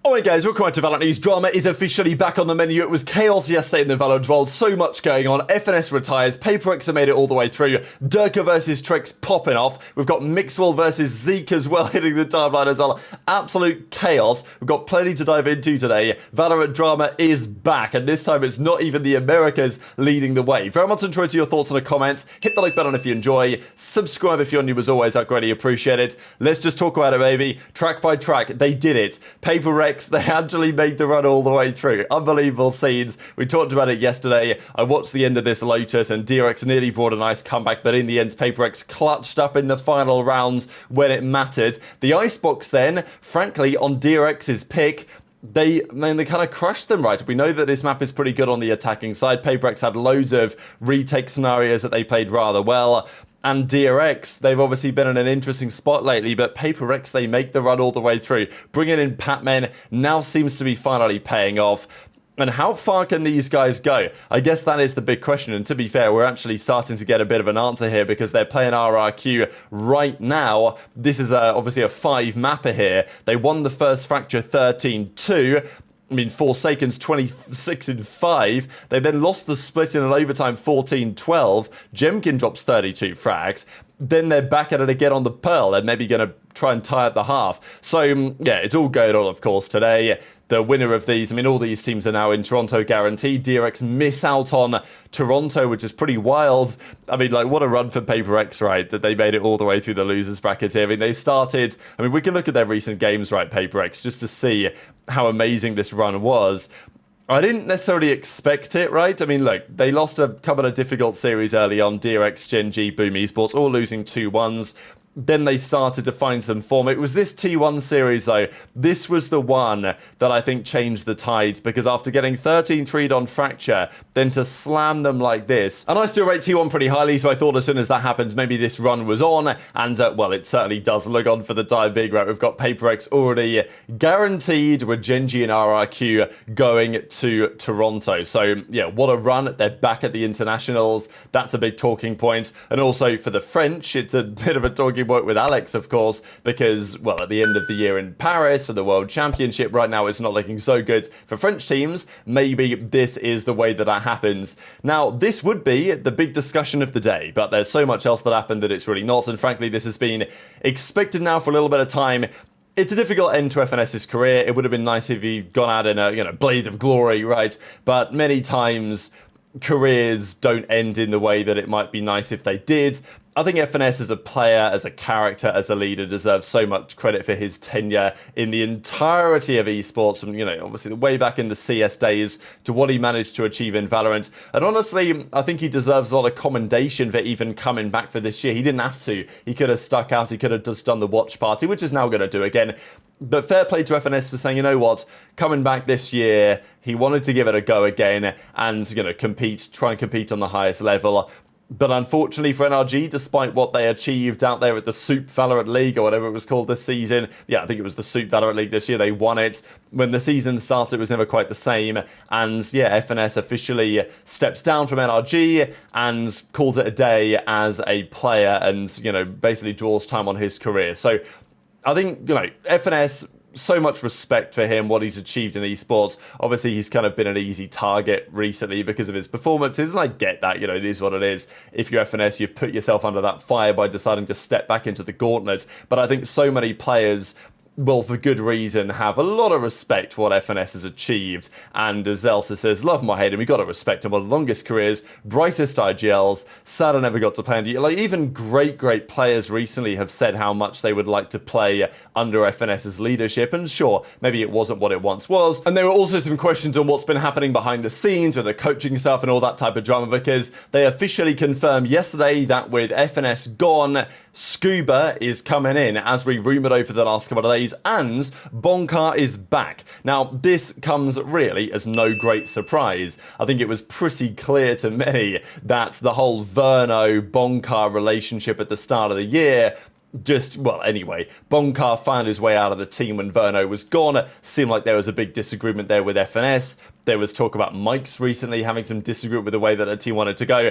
Alright guys, welcome back to VALORANT News. Drama is officially back on the menu. It was chaos yesterday in the VALORANT world. So much going on. FNS Retires. PaperX have made it all the way through. Derke versus Trexx popping off. We've got Mixwell versus Zeek as well hitting the timeline as well. Absolute chaos. We've got plenty to dive into today. VALORANT drama is back, and this time it's not even the Americas leading the way. Very much enjoyed your thoughts in the comments. Hit the like button if you enjoy. Subscribe if you're new as always. I'd greatly appreciate it. Let's just talk about it, baby. Track by track, they did it. PaperX, they actually made the run all the way through. Unbelievable scenes. We talked about it yesterday. I watched the end of this Lotus and Derke nearly brought a nice comeback, but in the end, PaperX clutched up in the final rounds when it mattered. The icebox then, frankly, on Derek's pick, they kind of crushed them, right? We know that this map is pretty good on the attacking side. PaperX had loads of retake scenarios that they played rather well. And DRX, they've obviously been in an interesting spot lately, but PaperX, they make the run all the way through. Bringing in Patmen now seems to be finally paying off. And how far can these guys go? I guess that is the big question. And to be fair, we're actually starting to get a bit of an answer here because they're playing RRQ right now. This is obviously a 5-mapper here. They won the first fracture 13-2. I mean, Forsaken's 26-5. They then lost the split in an overtime 14-12. Gen.G drops 32 frags. Then they're back at it again on the Pearl. They're maybe going to try and tie up the half. So, yeah, it's all going on, of course, today. The winner of these, I mean, all these teams are now in Toronto guaranteed. DRX miss out on Toronto, which is pretty wild. I mean, like, what a run for PaperX, right? That they made it all the way through the losers bracket here. I mean, they started, I mean, we can look at their recent games, right, PaperX, just to see how amazing this run was. I didn't necessarily expect it, right? I mean, look, they lost a couple of difficult series early on. DRX, Gen.G, Boom Esports, all losing 2-1s. Then they started to find some form. It was this T1 series, though. This was the one that I think changed the tides, because after getting 13-3'd on Fracture, then to slam them like this. And I still rate T1 pretty highly, so I thought as soon as that happened, maybe this run was on. And, well, it certainly does look on for the time being, right? We've got PaperX already guaranteed with Gen.G and RRQ going to Toronto. So, yeah, what a run. They're back at the internationals. That's a big talking point. And also for the French, it's a bit of a talking point with Alex, of course, because, well, at the end of the year in Paris for the World Championship, right now it's not looking so good for French teams. Maybe this is the way that happens. Now, this would be the big discussion of the day, but there's so much else that happened that it's really not, and frankly, this has been expected now for a little bit of time. It's a difficult end to FNS's career. It would have been nice if he'd gone out in a, blaze of glory, right? But many times, careers don't end in the way that it might be nice if they did. I think FNS as a player, as a character, as a leader deserves so much credit for his tenure in the entirety of esports from, obviously the way back in the CS days to what he managed to achieve in VALORANT. And honestly, I think he deserves a lot of commendation for even coming back for this year. He didn't have to. He could have stuck out. He could have just done the watch party, which is now going to do again. But fair play to FNS for saying, you know what, coming back this year, he wanted to give it a go again and, try and compete on the highest level. But unfortunately for NRG, despite what they achieved out there at the Soup Valorant League, or whatever it was called this season, yeah, I think it was the Soup Valorant League this year, they won it. When the season started, it was never quite the same. And yeah, FNS officially steps down from NRG and calls it a day as a player and, basically draws time on his career. So I think, FNS, so much respect for him, what he's achieved in esports. Obviously, he's kind of been an easy target recently because of his performances, and I get that, it is what it is. If you're FNS, you've put yourself under that fire by deciding to step back into the gauntlet. But I think so many players will, for good reason, have a lot of respect for what FNS has achieved. And as Zelsa says, love my hate, and we got to respect him. One of the longest careers, brightest IGLs, sad I never got to play under. Like, even great players recently have said how much they would like to play under FNS's leadership. And sure, maybe it wasn't what it once was. And there were also some questions on what's been happening behind the scenes with the coaching stuff and all that type of drama, because they officially confirmed yesterday that with FNS gone, Scuba is coming in, as we rumoured over the last couple of days, and Bonkar is back. Now, this comes really as no great surprise. I think it was pretty clear to many that the whole Verno-Bonkar relationship at the start of the year anyway, Bonkar found his way out of the team when Verno was gone. Seemed like there was a big disagreement there with FNS. There was talk about Mike's recently having some disagreement with the way that the team wanted to go.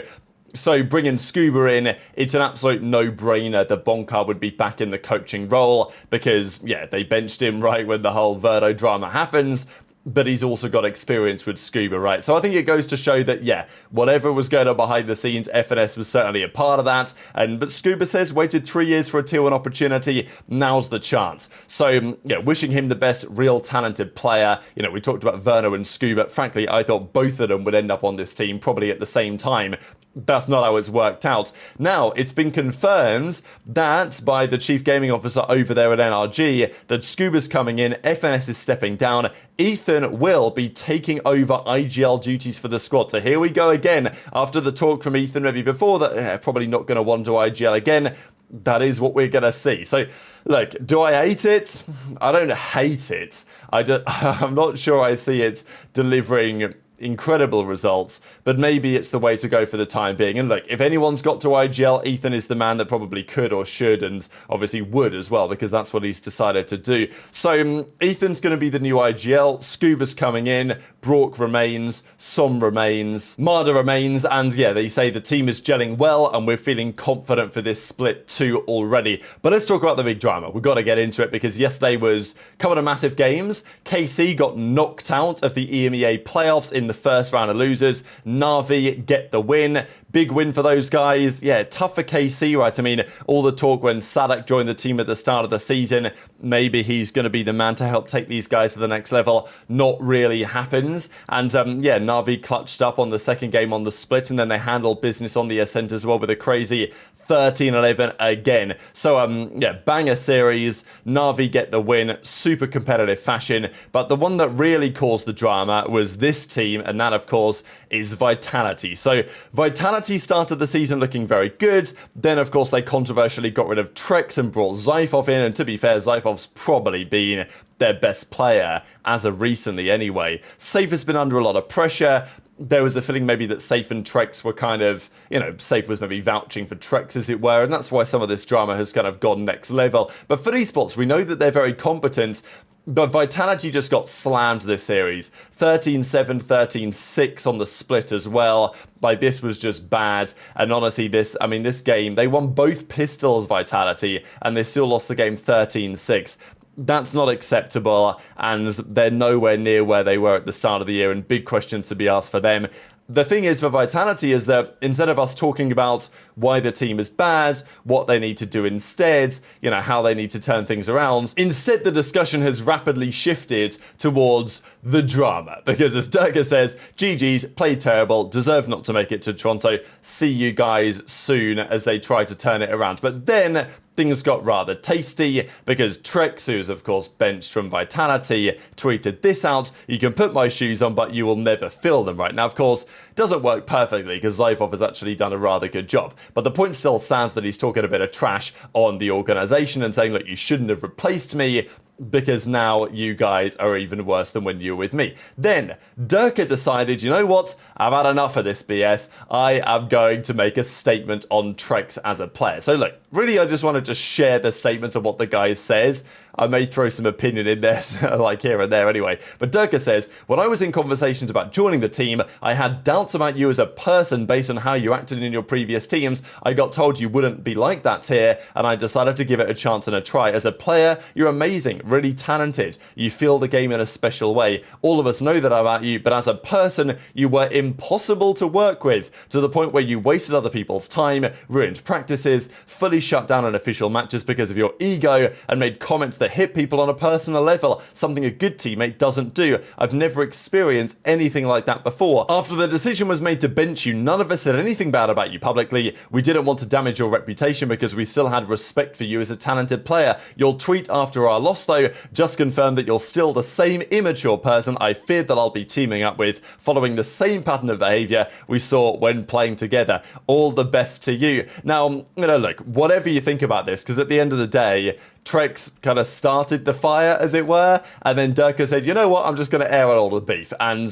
So bringing Scuba in, it's an absolute no-brainer that Bonkar would be back in the coaching role because, yeah, they benched him right when the whole Verdo drama happens. But he's also got experience with Scuba, right? So I think it goes to show that, yeah, whatever was going on behind the scenes, FNS was certainly a part of that. But Scuba says, waited 3 years for a tier 1 opportunity, now's the chance. So, yeah, wishing him the best, real talented player. You know, we talked about Verno and Scuba. Frankly, I thought both of them would end up on this team, probably at the same time. That's not how it's worked out. Now, it's been confirmed that by the chief gaming officer over there at NRG that Scuba's coming in, FNS is stepping down, Ethan will be taking over IGL duties for the squad. So here we go again. After the talk from Ethan maybe before that, probably not going to want to IGL again. That is what we're going to see. So, look, do I hate it? I don't hate it. I'm not sure I see it delivering incredible results, but maybe it's the way to go for the time being. And look, if anyone's got to IGL, Ethan is the man that probably could or should, and obviously would as well, because that's what he's decided to do. So Ethan's going to be the new IGL, Scuba's coming in, Brock remains, Som remains, Marder remains, and yeah, they say the team is gelling well, and we're feeling confident for this split too already. But let's talk about the big drama. We've got to get into it, because yesterday was a couple of massive games. KC got knocked out of the EMEA playoffs in the first round of losers. Na'Vi get the win. Big win for those guys. Yeah, tough for KC, right? I mean, all the talk when Sadak joined the team at the start of the season, maybe he's going to be the man to help take these guys to the next level. Not really happens. And yeah, Na'Vi clutched up on the second game on the split, and then they handled business on the Ascent as well with a crazy 13-11 again. So, yeah, banger series. Na'Vi get the win. Super competitive fashion. But the one that really caused the drama was this team, and that, of course, is Vitality. So, Vitality started the season looking very good. Then, of course, they controversially got rid of Trexx and brought Zyphov in. And to be fair, Zyphov's probably been their best player as of recently anyway. Safe has been under a lot of pressure. There was a feeling maybe that Safe and Trexx were kind of, you know, Safe was maybe vouching for Trexx, as it were, and that's why some of this drama has kind of gone next level. But for esports, we know that they're very competent, but Vitality just got slammed this series. 13-7, 13-6 on the split as well. Like, this was just bad. And honestly, this game, they won both pistols, Vitality, and they still lost the game 13-6. That's not acceptable, and they're nowhere near where they were at the start of the year, and big questions to be asked for them. The thing is for Vitality is that instead of us talking about why the team is bad, what they need to do instead, you know, how they need to turn things around, instead the discussion has rapidly shifted towards the drama. Because as Derke says, GG's, played terrible, deserve not to make it to Toronto, see you guys soon, as they try to turn it around. But then things got rather tasty, because Trexx, who's of course benched from Vitality, tweeted this out: "You can put my shoes on, but you will never fill them." Right now, of course, doesn't work perfectly, because Zyphov has actually done a rather good job. But the point still stands that he's talking a bit of trash on the organization and saying, look, you shouldn't have replaced me, because now you guys are even worse than when you were with me. Then Derke decided, you know what, I've had enough of this BS. I am going to make a statement on Trexx as a player. So look, really I just wanted to share the statement of what the guy says. I may throw some opinion in there, like here and there anyway. But Derke says, when I was in conversations about joining the team, I had doubts about you as a person based on how you acted in your previous teams. I got told you wouldn't be like that here, and I decided to give it a chance and a try. As a player, you're amazing, really talented. You feel the game in a special way. All of us know that about you, but as a person, you were impossible to work with, to the point where you wasted other people's time, ruined practices, fully shut down unofficial matches because of your ego, and made comments that hit people on a personal level, something a good teammate doesn't do. I've never experienced anything like that before. After the decision was made to bench you, none of us said anything bad about you publicly. We didn't want to damage your reputation because we still had respect for you as a talented player. Your tweet after our loss, though, just confirmed that you're still the same immature person I feared that I'll be teaming up with, following the same pattern of behavior we saw when playing together. All the best to you. Now, you know, look, whatever you think about this, because at the end of the day, Trexx kind of started the fire, as it were, and then Derke said, you know what, I'm just going to air out all the beef. And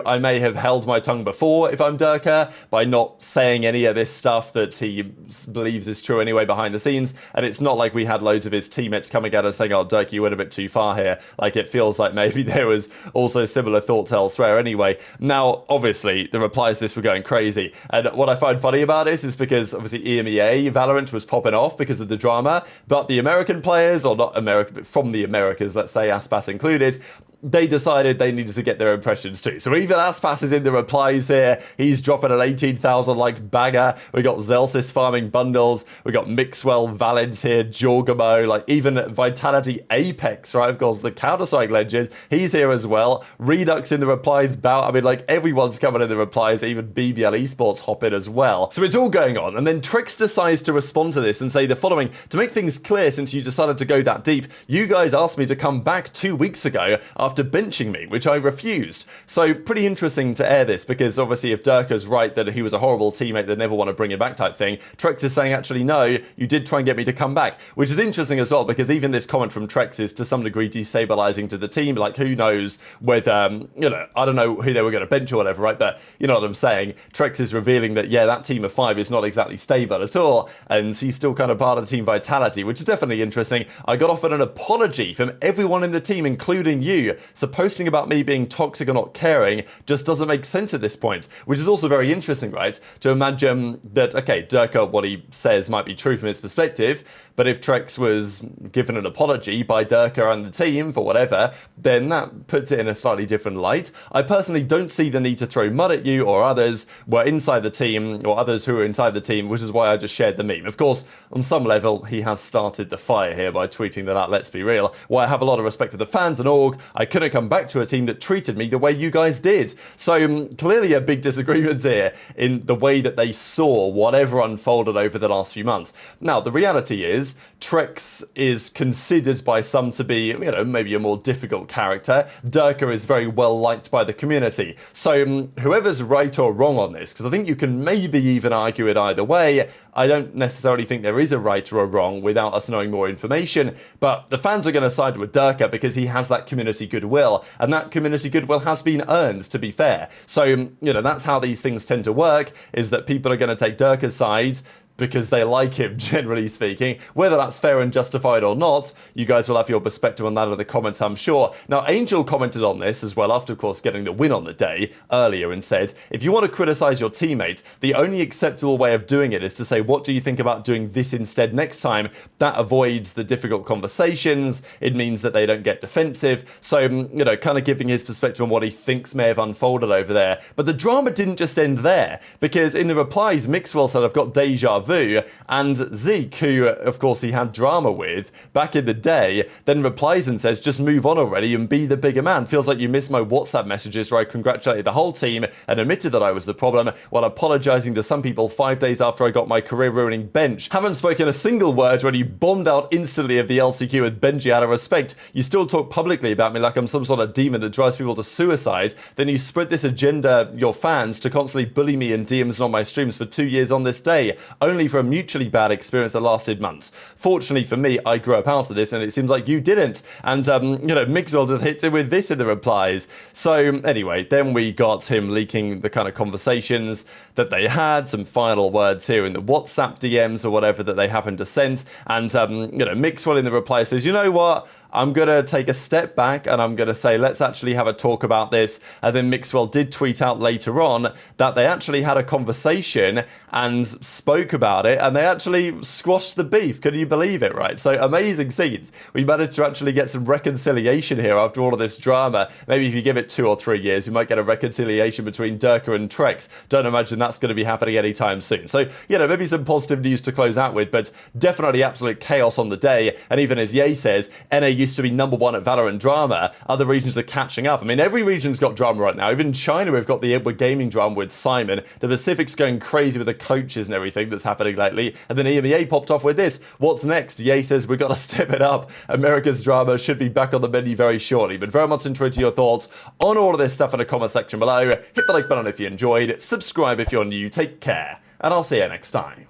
I may have held my tongue before, if I'm Derke, by not saying any of this stuff that he believes is true anyway behind the scenes. And it's not like we had loads of his teammates coming at us saying, oh, Derke, you went a bit too far here. Like, it feels like maybe there was also similar thoughts elsewhere anyway. Now, obviously, the replies to this were going crazy. And what I find funny about this is because, obviously, EMEA, Valorant was popping off because of the drama, but the American players, or not American, but from the Americas, let's say, Aspas included, they decided they needed to get their impressions too. So even Aspas is in the replies here. He's dropping an 18,000 like bagger. We got Zelsis farming bundles. We got Mixwell, Valens here, Jorgamo, like even Vitality Apex, right? Of course, the Counter-Strike legend. He's here as well. Redux in the replies bout. I mean, like everyone's coming in the replies. Even BBL Esports hop in as well. So it's all going on. And then Trexx decides to respond to this and say the following: to make things clear, since you decided to go that deep, you guys asked me to come back 2 weeks ago after benching me, which I refused. So pretty interesting to air this, because obviously if Derke's right that he was a horrible teammate that never want to bring him back type thing, Trexx is saying actually no, you did try and get me to come back, which is interesting as well, because even this comment from Trexx is to some degree destabilizing to the team. Like, who knows whether, you know, I don't know who they were going to bench or whatever, right? But you know what I'm saying? Trexx is revealing that, yeah, that team of 5 is not exactly stable at all, and he's still kind of part of Team Vitality, which is definitely interesting. I got offered an apology from everyone in the team, including you, so posting about me being toxic or not caring just doesn't make sense at this point, which is also very interesting, right? To imagine that, okay, Derke, what he says might be true from his perspective, but if Trexx was given an apology by Derke and the team for whatever, then that puts it in a slightly different light. I personally don't see the need to throw mud at you or others who are inside the team, or others who are inside the team, which is why I just shared the meme. Of course, on some level, he has started the fire here by tweeting that out, let's be real. While I have a lot of respect for the fans and org, I couldn't come back to a team that treated me the way you guys did. So clearly a big disagreement here in the way that they saw whatever unfolded over the last few months. Now, the reality is, Trexx is considered by some to be, you know, maybe a more difficult character. Derke is very well liked by the community. So whoever's right or wrong on this, because I think you can maybe even argue it either way, I don't necessarily think there is a right or a wrong without us knowing more information, but the fans are going to side with Derke because he has that community goodwill, and that community goodwill has been earned, to be fair. So, you know, that's how these things tend to work, is that people are going to take Derke's side because they like him, generally speaking. Whether that's fair and justified or not, you guys will have your perspective on that in the comments, I'm sure. Now, Angel commented on this as well, after, of course, getting the win on the day earlier, and said, if you want to criticize your teammate, the only acceptable way of doing it is to say, what do you think about doing this instead next time? That avoids the difficult conversations. It means that they don't get defensive. So, you know, kind of giving his perspective on what he thinks may have unfolded over there. But the drama didn't just end there, because in the replies, Mixwell said, I've got deja vu, and Zeek, who of course he had drama with back in the day, then replies and says, just move on already and be the bigger man. Feels like you missed my WhatsApp messages where I congratulated the whole team and admitted that I was the problem, while apologizing to some people 5 days after I got my career-ruining bench. Haven't spoken a single word when you bombed out instantly of the LCQ with Benji out of respect. You still talk publicly about me like I'm some sort of demon that drives people to suicide. Then you spread this agenda, your fans, to constantly bully me in DMs and on my streams for 2 years on this day, only for a mutually bad experience that lasted months. Fortunately for me, I grew up out of this, and it seems like you didn't. And, you know, Mixwell just hits it with this in the replies. So, anyway, then we got him leaking the kind of conversations that they had, some final words here in the WhatsApp DMs or whatever that they happened to send. And, you know, Mixwell in the reply says, you know what? I'm going to take a step back and I'm going to say, let's actually have a talk about this. And then Mixwell did tweet out later on that they actually had a conversation and spoke about it, and they actually squashed the beef. Can you believe it, right? So amazing scenes. We managed to actually get some reconciliation here after all of this drama. Maybe if you give it 2 or 3 years, we might get a reconciliation between Derke and Trexx. Don't imagine that's going to be happening anytime soon. So, you know, maybe some positive news to close out with, but definitely absolute chaos on the day. And even as Ye says, NA used to be #1 at Valorant drama. Other regions are catching up. I mean, every region's got drama right now. Even in China, we've got the Edward Gaming drama with Simon. The Pacific's going crazy with the coaches and everything that's happening lately. And then EMEA popped off with this. What's next? Ye says, we've got to step it up. America's drama should be back on the menu very shortly. But very much interested to your thoughts on all of this stuff in the comment section below. Hit the like button if you enjoyed. Subscribe if you're new. Take care. And I'll see you next time.